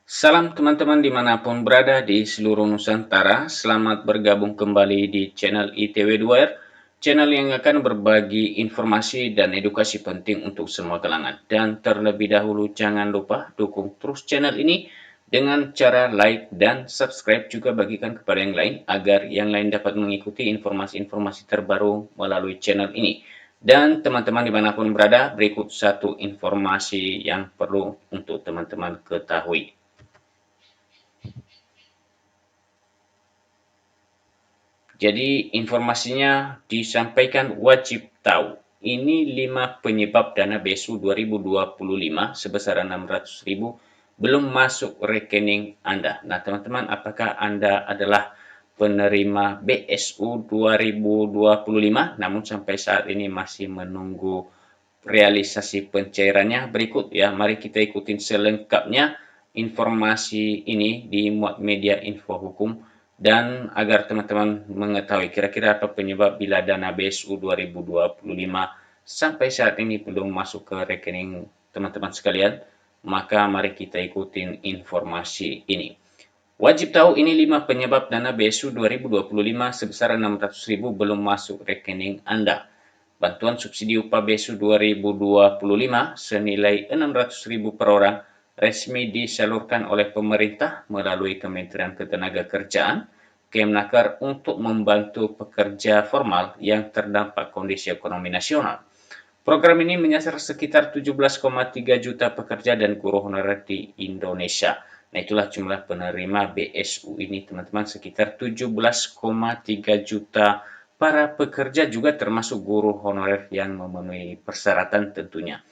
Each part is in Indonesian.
Salam teman-teman dimanapun berada di seluruh Nusantara, selamat bergabung kembali di channel ITW2R, channel yang akan berbagi informasi dan edukasi penting untuk semua kalangan. Dan terlebih dahulu jangan lupa dukung terus channel ini dengan cara like dan subscribe, juga bagikan kepada yang lain agar yang lain dapat mengikuti informasi-informasi terbaru melalui channel ini. Dan teman-teman dimanapun berada, berikut satu informasi yang perlu untuk teman-teman ketahui. Jadi informasinya disampaikan wajib tahu. Ini 5 penyebab dana BSU 2025 sebesar 600.000 belum masuk rekening Anda. Nah, teman-teman, apakah Anda adalah penerima BSU 2025 namun sampai saat ini masih menunggu realisasi pencairannya? Berikut ya, mari kita ikutin selengkapnya informasi ini di Muat Media Info Hukum. Dan agar teman-teman mengetahui kira-kira apa penyebab bila dana BSU 2025 sampai saat ini belum masuk ke rekening teman-teman sekalian, maka mari kita ikutin informasi ini. Wajib tahu, ini 5 penyebab dana BSU 2025 sebesar 600.000 belum masuk rekening Anda. Bantuan subsidi upah BSU 2025 senilai 600.000 per orang resmi disalurkan oleh pemerintah melalui Kementerian Ketenagakerjaan, Kemnaker, untuk membantu pekerja formal yang terdampak kondisi ekonomi nasional. Program ini menyasar sekitar 17,3 juta pekerja dan guru honorer di Indonesia. Nah, itulah jumlah penerima BSU ini, teman-teman, sekitar 17,3 juta para pekerja, juga termasuk guru honorer yang memenuhi persyaratan tentunya.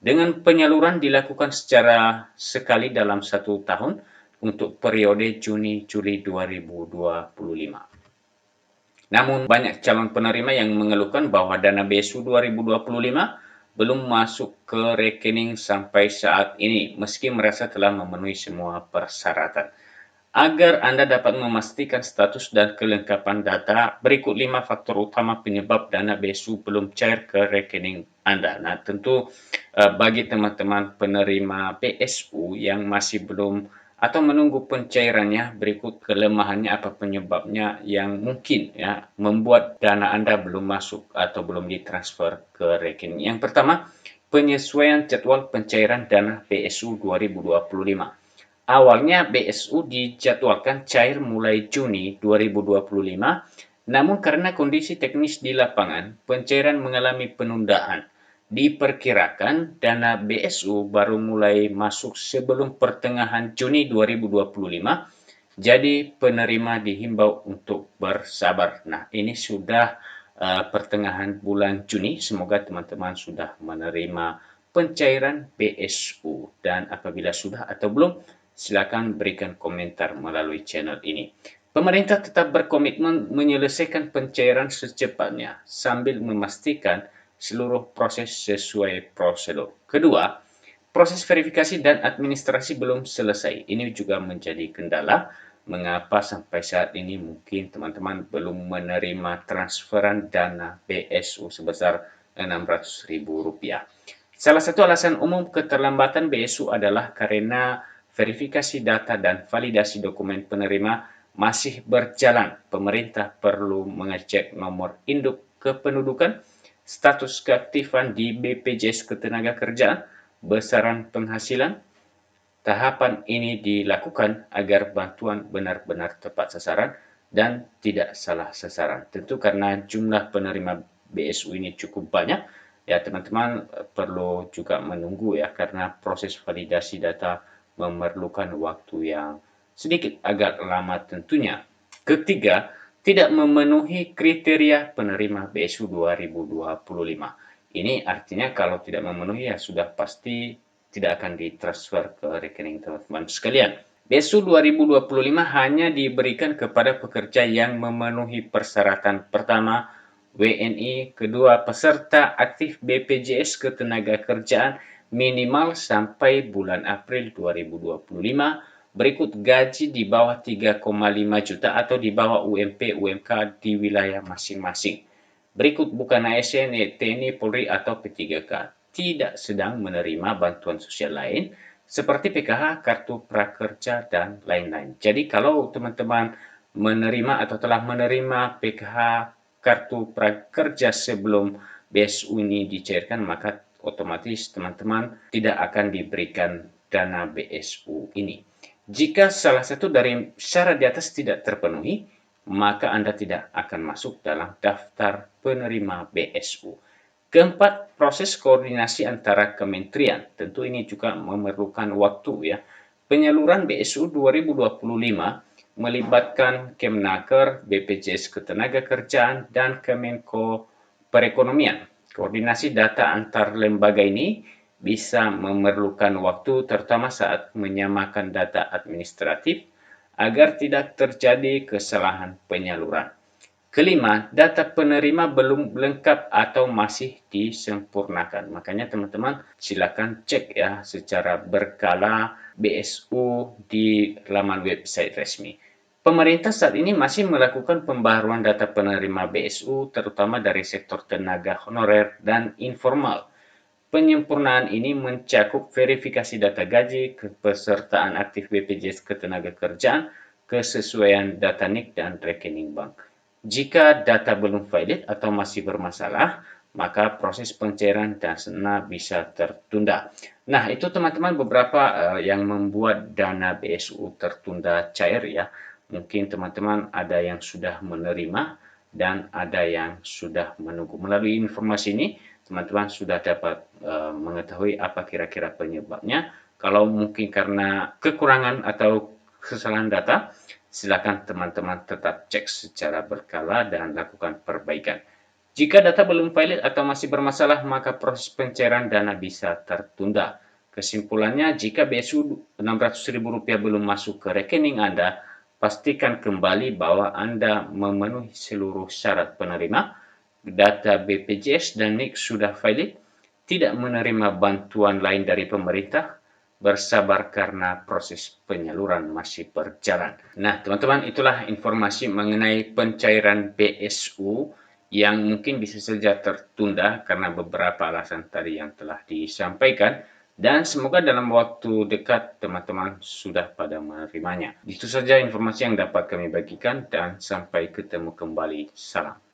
Dengan penyaluran dilakukan secara sekali dalam 1 tahun untuk periode Juni-Juli 2025. Namun banyak calon penerima yang mengeluhkan bahwa dana BSU 2025 belum masuk ke rekening sampai saat ini, meski merasa telah memenuhi semua persyaratan. Agar Anda dapat memastikan status dan kelengkapan data, berikut 5 faktor utama penyebab dana BSU belum cair ke rekening Anda. Nah, tentu bagi teman-teman penerima BSU yang masih belum atau menunggu pencairannya, berikut kelemahannya, apa penyebabnya yang mungkin ya membuat dana Anda belum masuk atau belum ditransfer ke rekening. Yang pertama, penyesuaian jadwal pencairan dana BSU 2025. Awalnya BSU dijadwalkan cair mulai Juni 2025, namun karena kondisi teknis di lapangan, pencairan mengalami penundaan. Diperkirakan dana BSU baru mulai masuk sebelum pertengahan Juni 2025, jadi penerima dihimbau untuk bersabar. Nah, ini sudah pertengahan bulan Juni, semoga teman-teman sudah menerima pencairan BSU. Dan apabila sudah atau belum, silakan berikan komentar melalui channel ini. Pemerintah tetap berkomitmen menyelesaikan pencairan secepatnya sambil memastikan seluruh proses sesuai prosedur. Kedua, proses verifikasi dan administrasi belum selesai. Ini juga menjadi kendala mengapa sampai saat ini mungkin teman-teman belum menerima transferan dana BSU sebesar Rp600.000. Salah satu alasan umum keterlambatan BSU adalah karena verifikasi data dan validasi dokumen penerima masih berjalan. Pemerintah perlu mengecek nomor induk kependudukan, status keaktifan di BPJS Ketenagakerjaan, besaran penghasilan. Tahapan ini dilakukan agar bantuan benar-benar tepat sasaran dan tidak salah sasaran. Tentu karena jumlah penerima BSU ini cukup banyak, ya teman-teman perlu juga menunggu ya, karena proses validasi data memerlukan waktu yang sedikit agak lama tentunya. Ketiga, tidak memenuhi kriteria penerima BSU 2025. Ini artinya kalau tidak memenuhi ya sudah pasti tidak akan ditransfer ke rekening teman-teman sekalian. BSU 2025 hanya diberikan kepada pekerja yang memenuhi persyaratan. Pertama, WNI. Kedua, peserta aktif BPJS Ketenagakerjaan minimal sampai bulan April 2025. Berikut gaji di bawah 3,5 juta atau di bawah UMP UMK di wilayah masing-masing. Berikut bukan ASN, TNI, Polri atau P3K. Tidak sedang menerima bantuan sosial lain seperti PKH, kartu prakerja, dan lain-lain. Jadi kalau teman-teman menerima atau telah menerima PKH, kartu prakerja sebelum BSU ini dicairkan, maka otomatis teman-teman tidak akan diberikan dana BSU ini. Jika salah satu dari syarat di atas tidak terpenuhi, maka Anda tidak akan masuk dalam daftar penerima BSU. Keempat, proses koordinasi antara kementerian. Tentu ini juga memerlukan waktu ya. Penyaluran BSU 2025 melibatkan Kemnaker, BPJS Ketenagakerjaan, dan Kemenko Perekonomian. Koordinasi data antar lembaga ini bisa memerlukan waktu terutama saat menyamakan data administratif agar tidak terjadi kesalahan penyaluran. Kelima, data penerima belum lengkap atau masih disempurnakan. Makanya teman-teman silakan cek ya secara berkala BSU di laman website resmi. Pemerintah saat ini masih melakukan pembaharuan data penerima BSU terutama dari sektor tenaga honorer dan informal. Penyempurnaan ini mencakup verifikasi data gaji, kepesertaan aktif BPJS Ketenagakerjaan, kesesuaian data NIK dan rekening bank. Jika data belum valid atau masih bermasalah, maka proses pencairan dana bisa tertunda. Nah, itu teman-teman beberapa yang membuat dana BSU tertunda cair ya. Mungkin teman-teman ada yang sudah menerima dan ada yang sudah menunggu. Melalui informasi ini, teman-teman sudah dapat mengetahui apa kira-kira penyebabnya. Kalau mungkin karena kekurangan atau kesalahan data, silakan teman-teman tetap cek secara berkala dan lakukan perbaikan. Jika data belum valid atau masih bermasalah, maka proses pencairan dana bisa tertunda. Kesimpulannya, jika BSU Rp600.000 belum masuk ke rekening Anda, pastikan kembali bahwa Anda memenuhi seluruh syarat penerima, data BPJS dan NIK sudah valid, tidak menerima bantuan lain dari pemerintah, bersabar karena proses penyaluran masih berjalan. Nah, teman-teman, itulah informasi mengenai pencairan BSU yang mungkin bisa saja tertunda karena beberapa alasan tadi yang telah disampaikan. Dan semoga dalam waktu dekat teman-teman sudah pada menerimanya. Itu saja informasi yang dapat kami bagikan dan sampai ketemu kembali. Salam.